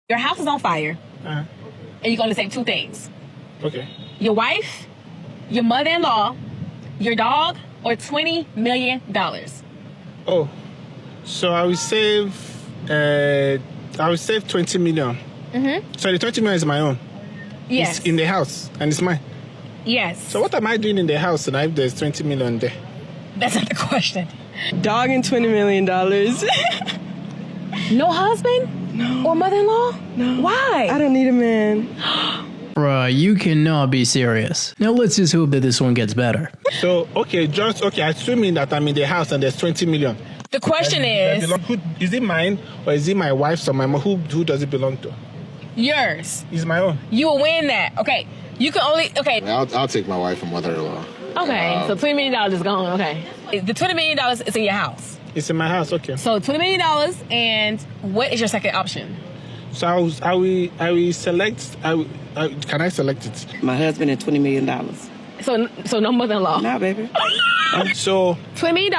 Your house is on fire, and you're going to say two things. Okay. Your wife, your mother-in-law, your dog, or $20 million. Oh, so I will save 20 million. So the 20 million is my own. Yes. It's in the house, and it's mine. Yes. So what am I doing in the house and if there's 20 million there? That's not the question. Dog and $20 million. No husband? No. Or mother-in-law? No. Why? I don't need a man. Bruh, you cannot be serious. Now let's just hope that this one gets better. So, assuming that I'm in the house and there's 20 million. The question is... Is it mine or is it my wife's or my mom? Who does it belong to? Yours. It's my own. You will win that. Okay. You can only... Okay. I'll take my wife and mother-in-law. Okay. So $20 million is gone. Okay. The $20 million is in your house. It's in my house, okay. So $20 million, and what is your second option? So I will select... can I select it? My husband and $20 million. So no mother-in-law? Nah, baby. So... $20 million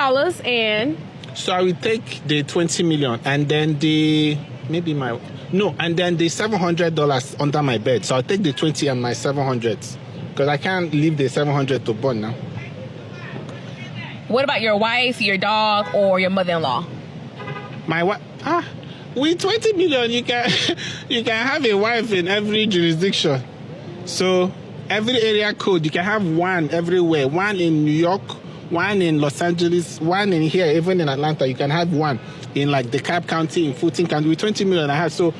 and... So I will take the 20 million and then and then the $700 under my bed. So I'll take the 20 and my 700 because I can't leave the 700 to burn now. What about your wife, your dog, or your mother-in-law? My wife? With 20 million, you can have a wife in every jurisdiction. So every area code, you can have one everywhere. One in New York, one in Los Angeles, one in here, even in Atlanta. You can have one in like DeKalb County, in Fulton County. With 20 million, I have. So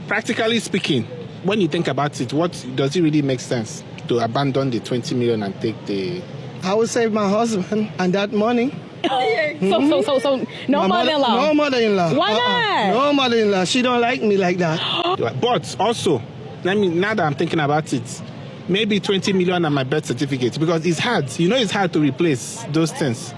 practically speaking, when you think about it, does it really make sense to abandon the 20 million and take the... I would save my husband and that money. So no mother-in-law? No mother-in-law. Why not? No mother-in-law. She don't like me like that. But also, now that I'm thinking about it, maybe 20 million on my birth certificate because it's hard. You know it's hard to replace those things.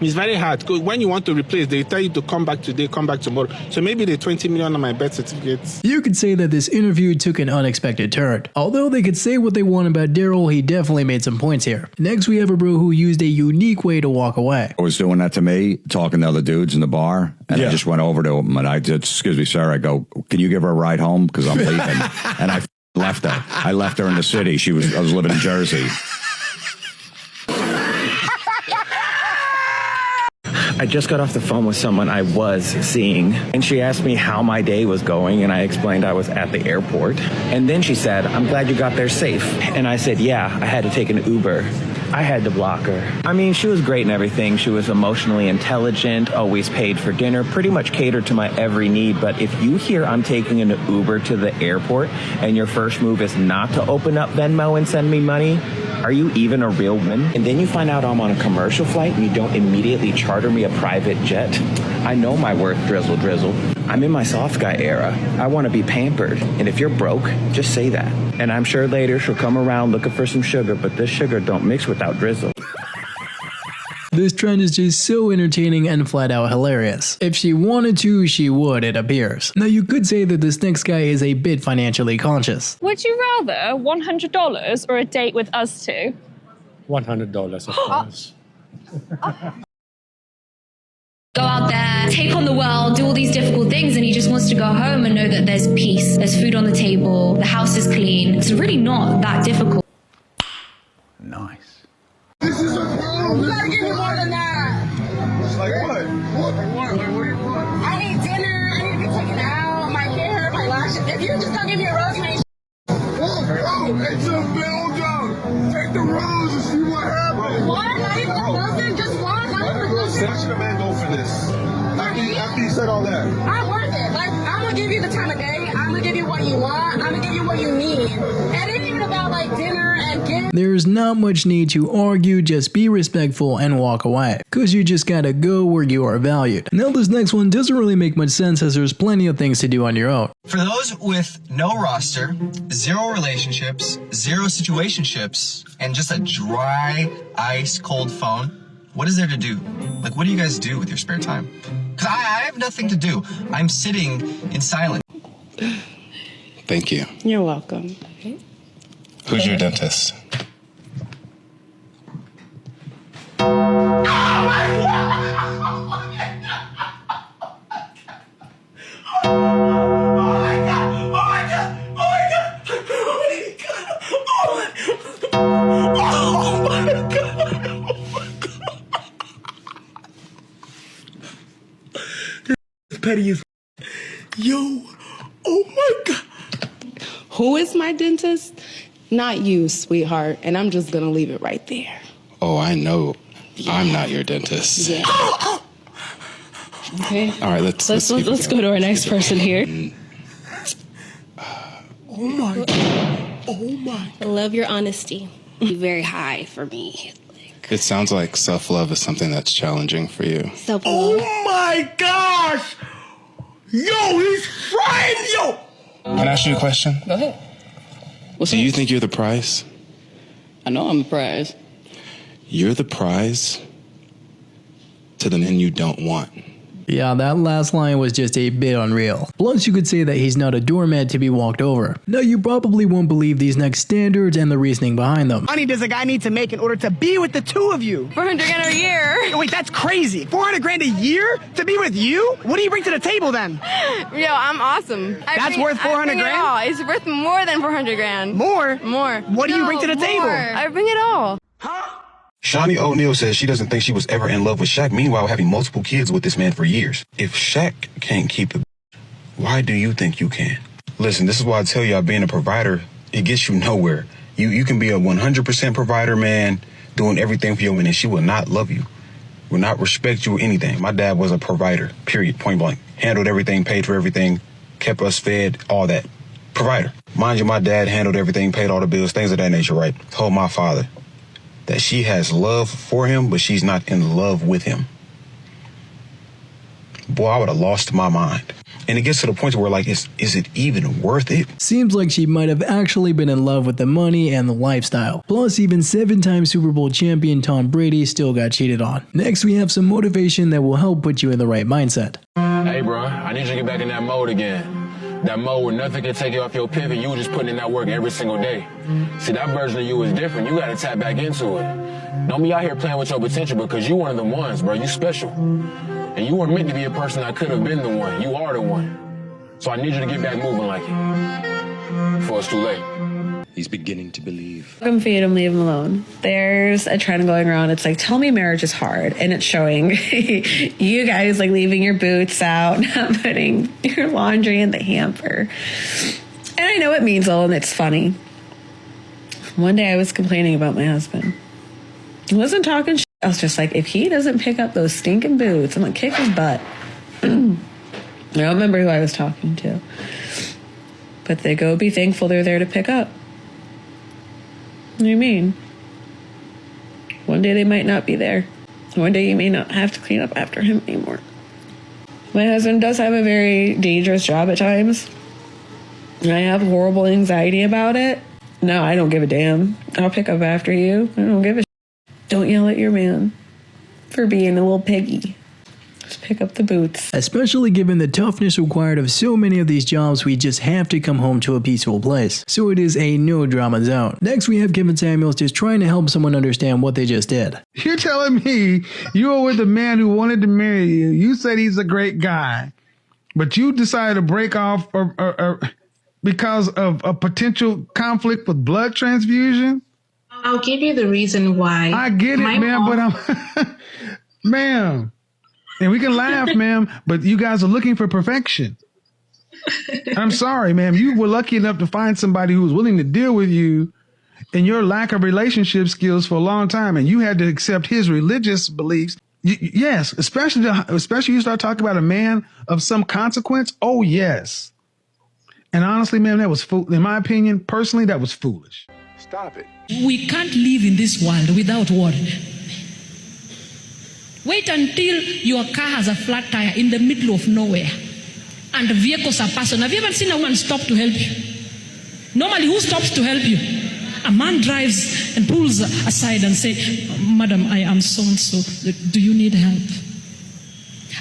It's very hard because when you want to replace, they tell you to come back today, come back tomorrow. So maybe the 20 million on my birth certificate. You could say that this interview took an unexpected turn. Although they could say what they want about Daryl, he definitely made some points here. Next, we have a bro who used a unique way to walk away. I was doing that to me, talking to other dudes in the bar, and I just went over to him and I said, "Excuse me, sir." I go, "Can you give her a ride home? Because I'm leaving." And I left her. I left her in the city. I was living in Jersey. I just got off the phone with someone I was seeing, and she asked me how my day was going, and I explained I was at the airport. And then she said, "I'm glad you got there safe." And I said, "Yeah, I had to take an Uber." I had to block her. I mean, she was great and everything. She was emotionally intelligent, always paid for dinner, pretty much catered to my every need. But if you hear I'm taking an Uber to the airport and your first move is not to open up Venmo and send me money, are you even a real woman? And then you find out I'm on a commercial flight and you don't immediately charter me a private jet. I know my worth, drizzle, drizzle. I'm in my soft guy era. I want to be pampered. And if you're broke, just say that. And I'm sure later she'll come around looking for some sugar, but this sugar don't mix without drizzle. This trend is just so entertaining and flat out hilarious. If she wanted to, she would, it appears. Now you could say that this next guy is a bit financially conscious. Would you rather $100 or a date with us two? $100, of course. Go out there, take on the world, do all these difficult things, and he just wants to go home and know that there's peace, there's food on the table, the house is clean. It's really not that difficult. Nice. This is a problem. You gotta give me more than that. Like what? What do you want? I need dinner, I need to be taken out, my hair, my lashes. If you're just gonna give me a rose, you ain't it's a build-up. Take the rose and see what happens. One? Not even a dozen? Just one? Not even a dozen? Let your man go for this. After you said all that. I'm worth it. Like, I'm gonna give you the time of day. I'm gonna give you what you want. I'm gonna give you what you need. And it ain't even about like dinner and gifts. There's not much need to argue, just be respectful and walk away. Cause you just gotta go where you are valued. Now this next one doesn't really make much sense as there's plenty of things to do on your own. For those with no roster, 0 relationships, 0 situationships, and just a dry, ice cold phone, what is there to do? Like, what do you guys do with your spare time? Because I have nothing to do. I'm sitting in silence. Thank you. You're welcome. Who's your dentist? Oh my God! petty as yo. Oh my God. Who is my dentist? Not you, sweetheart. And I'm just gonna leave it right there. Oh, I know. Yeah. I'm not your dentist. Yeah. Okay. All right, let's go to our next person here. Oh my God. Oh my. I love your honesty. Very high for me. It sounds like self-love is something that's challenging for you. Self-love. Oh my gosh! Yo, he's frying yo! Can I ask you a question? Go ahead. Do you think you're the prize? I know I'm the prize. You're the prize to the men you don't want. Yeah, that last line was just a bit unreal. Plus, you could say that he's not a doormat to be walked over. Now, you probably won't believe these next standards and the reasoning behind them. Money does a guy need to make in order to be with the two of you? 400 grand a year. Wait, that's crazy. 400 grand a year to be with you? What do you bring to the table then? Yo, I'm awesome. That's worth 400 grand? It's worth more than 400 grand. More? More. What do you bring to the table? I bring it all. Shawnee O'Neal says she doesn't think she was ever in love with Shaq, meanwhile having multiple kids with this man for years. If Shaq can't keep it, why do you think you can? Listen, this is why I tell y'all being a provider, it gets you nowhere. You can be a 100% provider, man, doing everything for your woman, and she will not love you, will not respect you or anything. My dad was a provider, period, point blank. Handled everything, paid for everything, kept us fed, all that. Provider. Mind you, my dad handled everything, paid all the bills, things of that nature, right? Told my father that she has love for him, but she's not in love with him. Boy, I would have lost my mind. And it gets to the point where, like, is it even worth it? Seems like she might have actually been in love with the money and the lifestyle. Plus, even 7-time Super Bowl champion Tom Brady still got cheated on. Next, we have some motivation that will help put you in the right mindset. Hey, bro, I need you to get back in that mode again. That mode where nothing can take you off your pivot, you just putting in that work every single day. See, that version of you is different. You gotta tap back into it. Don't be out here playing with your potential because you one of them ones, bro. You special. And you weren't meant to be a person that could have been the one. You are the one. So I need you to get back moving like it before it's too late. He's beginning to believe. I'm feed him, leave him alone. There's a trend going around. It's like, tell me marriage is hard. And it's showing you guys like leaving your boots out, not putting your laundry in the hamper. And I know it means all and it's funny. One day I was complaining about my husband. He wasn't talking shit. I was just like, if he doesn't pick up those stinking boots, I'm gonna kick his butt. I don't remember who I was talking to. But they go be thankful they're there to pick up. What do you mean? One day they might not be there. One day you may not have to clean up after him anymore. My husband does have a very dangerous job at times. And I have horrible anxiety about it. No, I don't give a damn. I'll pick up after you. I don't give a shit. Don't yell at your man for being a little piggy. Just pick up the boots. Especially given the toughness required of so many of these jobs, we just have to come home to a peaceful place. So it is a no drama zone. Next, we have Kevin Samuels just trying to help someone understand what they just did. You're telling me you were with a man who wanted to marry you. You said he's a great guy, but you decided to break off because of a potential conflict with blood transfusion? I'll give you the reason why. I get it, ma'am, but I'm... Ma'am. And we can laugh, ma'am, but you guys are looking for perfection. I'm sorry, ma'am. You were lucky enough to find somebody who was willing to deal with you and your lack of relationship skills for a long time, and you had to accept his religious beliefs. Yes, especially you start talking about a man of some consequence. Oh, yes. And honestly, ma'am, that was in my opinion, personally, that was foolish. Stop it. We can't live in this world without water. Wait until your car has a flat tire in the middle of nowhere and the vehicles are passing. Have you ever seen a woman stop to help you? Normally, who stops to help you? A man drives and pulls aside and says, Madam, I am so-and-so. Do you need help?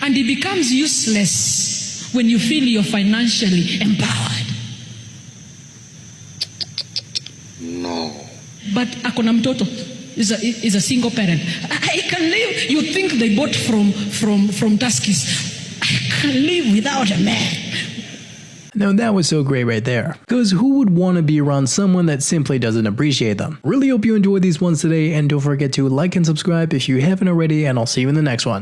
And it becomes useless when you feel you're financially empowered. No. But akona mtoto is a single parent. I can live. You think they bought from Tuskies. I can live without a man. Now that was so great right there. Because who would want to be around someone that simply doesn't appreciate them? Really hope you enjoyed these ones today, and don't forget to like and subscribe if you haven't already, and I'll see you in the next one.